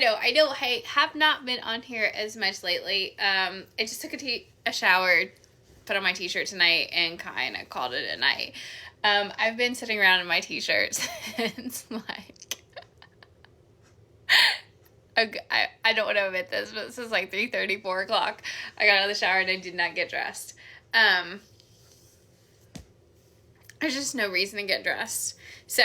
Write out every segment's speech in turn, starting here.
I have not been on here as much lately. I just took a shower, put on my t-shirt tonight, and kind of called it a night. I've been sitting around in my t-shirts since like I don't want to admit this, but this is like 3:30, 4 o'clock. I got out of the shower and I did not get dressed. There's just no reason to get dressed. So,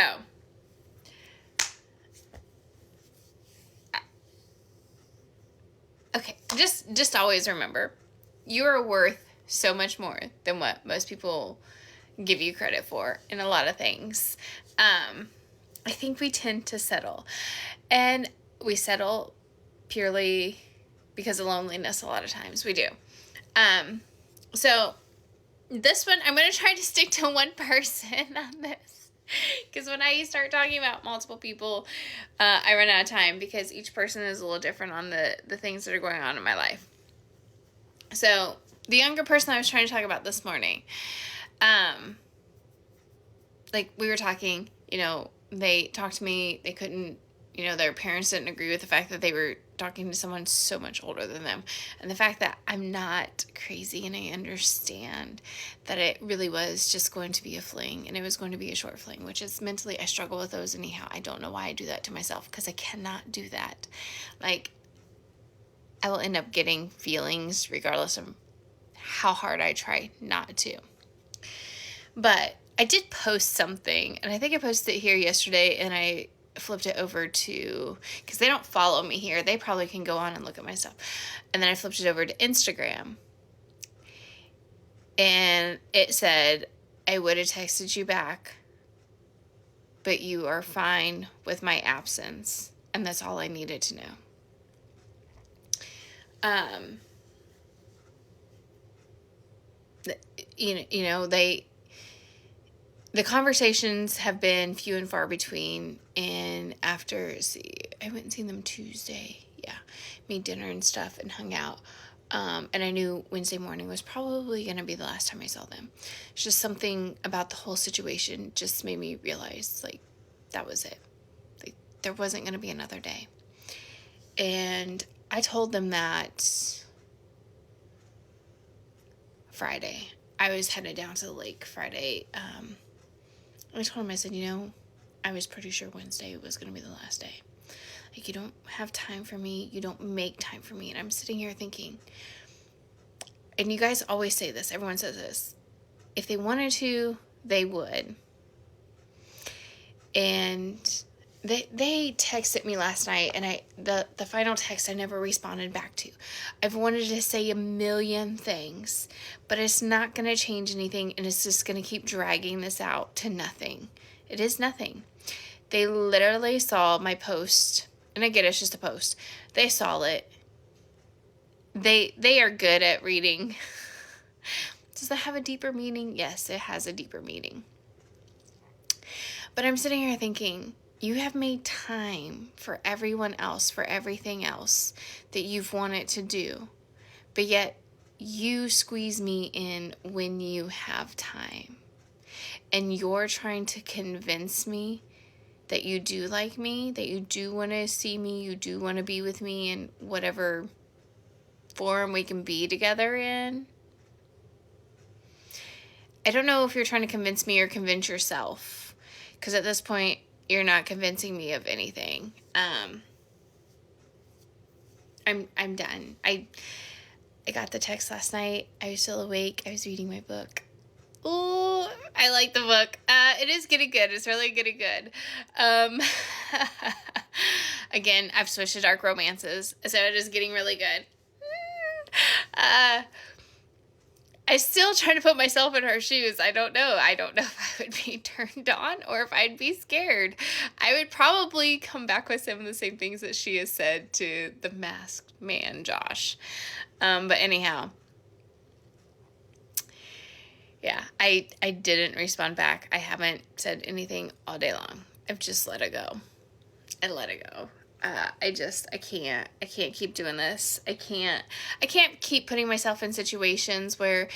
okay, just always remember, you are worth so much more than what most people give you credit for in a lot of things. I think we tend to settle, and we settle purely because of loneliness a lot of times. We do. So this one, I'm going to try to stick to one person on this, because when I start talking about multiple people, I run out of time, because each person is a little different on the things that are going on in my life. So the younger person I was trying to talk about this morning, like we were talking, they talked to me, they couldn't, their parents didn't agree with the fact that they were talking to someone so much older than them. And the fact that I'm not crazy, and I understand that it really was just going to be a fling, and it was going to be a short fling, which is mentally, I struggle with those anyhow. I don't know why I do that to myself, because I cannot do that. Like, I will end up getting feelings regardless of how hard I try not to. But I did post something, and I think I posted it here yesterday, and I flipped it over to, because they don't follow me here, they probably can go on and look at my stuff, and then I flipped it over to Instagram, and it said, I would have texted you back, but you are fine with my absence, and that's all I needed to know. The conversations have been few and far between, and after, I went and seen them Tuesday, made dinner and stuff and hung out, and I knew Wednesday morning was probably going to be the last time I saw them. It's just something about the whole situation just made me realize, like, that was it. Like, there wasn't going to be another day. And I told them that Friday. I was headed down to the lake Friday. I told him, I said, I was pretty sure Wednesday was going to be the last day. Like, you don't have time for me. You don't make time for me. And I'm sitting here thinking, and you guys always say this, everyone says this, if they wanted to, they would. And they texted me last night, and the final text I never responded back to. I've wanted to say a million things, but it's not going to change anything, and it's just going to keep dragging this out to nothing. It is nothing. They literally saw my post, and I get it's just a post. They saw it. They are good at reading. Does that have a deeper meaning? Yes, it has a deeper meaning. But I'm sitting here thinking, you have made time for everyone else, for everything else that you've wanted to do. But yet, you squeeze me in when you have time. And you're trying to convince me that you do like me, that you do want to see me, you do want to be with me in whatever form we can be together in. I don't know if you're trying to convince me or convince yourself, because at this point, you're not convincing me of anything. I'm done. I got the text last night. I was still awake. I was reading my book. Ooh, I like the book. It is getting good. It's really getting good. Again, I've switched to dark romances, so it is getting really good. I still try to put myself in her shoes. I don't know. I don't know if I would be turned on or if I'd be scared. I would probably come back with some of the same things that she has said to the masked man, Josh. But anyhow, yeah, I didn't respond back. I haven't said anything all day long. I've just let it go. I let it go. I can't keep doing this. I can't keep putting myself in situations where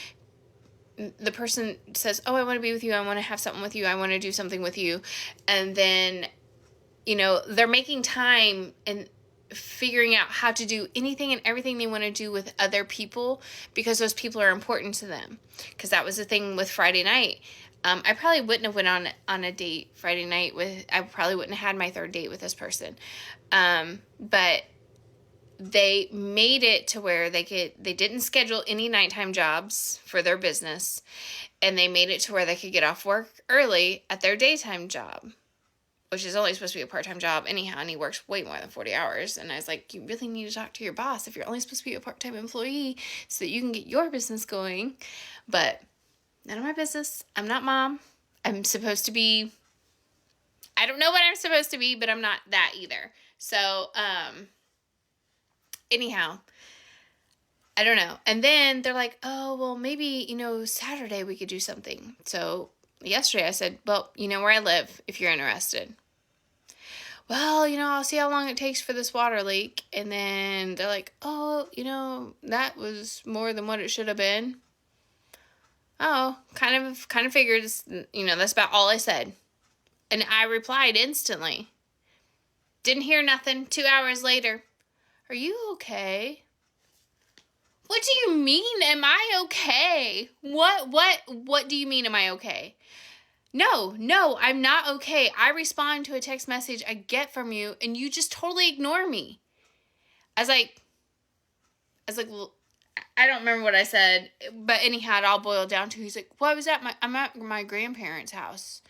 the person says, oh, I want to be with you. I want to have something with you. I want to do something with you. And then, they're making time, and figuring out how to do anything and everything they want to do with other people because those people are important to them. Because that was the thing with Friday night. I probably wouldn't have went on a date Friday night I probably wouldn't have had my third date with this person. But they made it to where they didn't schedule any nighttime jobs for their business, and they made it to where they could get off work early at their daytime job, which is only supposed to be a part-time job anyhow, and he works way more than 40 hours. And I was like, you really need to talk to your boss if you're only supposed to be a part-time employee so that you can get your business going. But none of my business. I'm not mom. I'm supposed to be, I don't know what I'm supposed to be, but I'm not that either. So, anyhow, I don't know. And then they're like, oh, well, maybe, Saturday we could do something. So yesterday I said, well, you know where I live if you're interested. Well, I'll see how long it takes for this water leak. And then they're like, oh, that was more than what it should have been. Oh, kind of figured, that's about all I said. And I replied instantly. Didn't hear nothing. 2 hours later. Are you okay? What do you mean, am I okay? What do you mean, am I okay? No, I'm not okay. I respond to a text message I get from you, and you just totally ignore me. I was like, well, I don't remember what I said, but anyhow, it all boiled down to, he's like, well, I'm at my grandparents' house.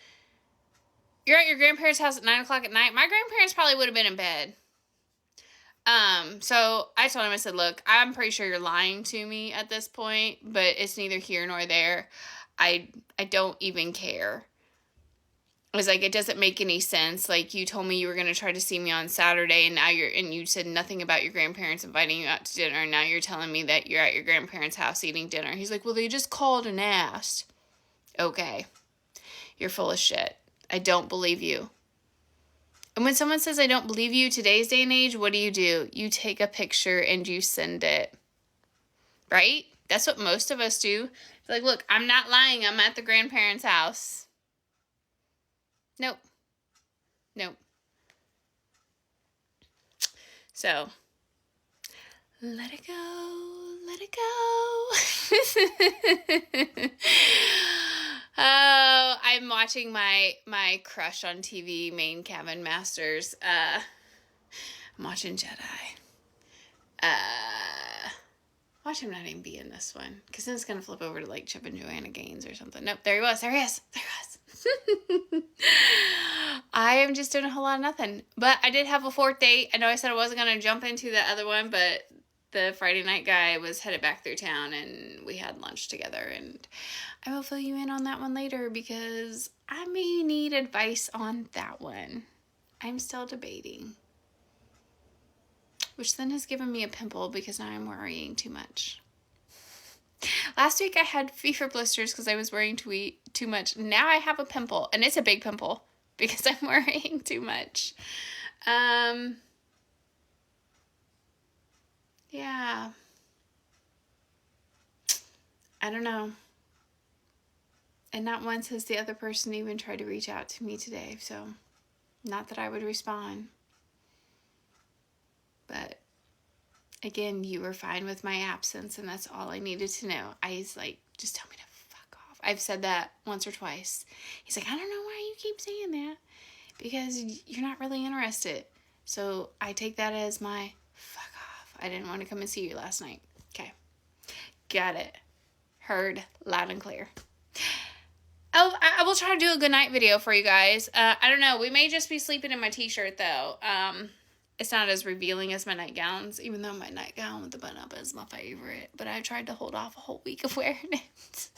You're at your grandparents' house at 9 o'clock at night? My grandparents probably would have been in bed. So I told him, I said, look, I'm pretty sure you're lying to me at this point, but it's neither here nor there. I don't even care. I was like, it doesn't make any sense. Like, you told me you were going to try to see me on Saturday, and you said nothing about your grandparents inviting you out to dinner, and now you're telling me that you're at your grandparents' house eating dinner. He's like, well, they just called and asked. Okay. You're full of shit. I don't believe you. And when someone says, I don't believe you, today's day and age, what do? You take a picture and you send it. Right? That's what most of us do. It's like, look, I'm not lying. I'm at the grandparents' house. Nope. So, let it go. Oh, I'm watching my crush on TV, main Kevin Masters. I'm watching Jedi. Watch him not even be in this one, because then it's going to flip over to like Chip and Joanna Gaines or something. Nope, there he is. I am just doing a whole lot of nothing. But I did have a fourth date. I know I said I wasn't going to jump into the other one, but the Friday night guy was headed back through town, and we had lunch together, and I will fill you in on that one later, because I may need advice on that one. I'm still debating. Which then has given me a pimple, because now I'm worrying too much. Last week I had fever blisters because I was worrying too much. Now I have a pimple, and it's a big pimple because I'm worrying too much. Yeah. I don't know. And not once has the other person even tried to reach out to me today, so not that I would respond. But again, you were fine with my absence, and that's all I needed to know. I was like, just tell me to fuck off. I've said that once or twice. He's like, I don't know why you keep saying that, because you're not really interested. So I take that as my fuck off. I didn't want to come and see you last night. Okay. Got it. Heard loud and clear. Oh, I will try to do a good night video for you guys. I don't know. We may just be sleeping in my t-shirt, though. It's not as revealing as my nightgowns, even though my nightgown with the button-up is my favorite. But I tried to hold off a whole week of wearing it.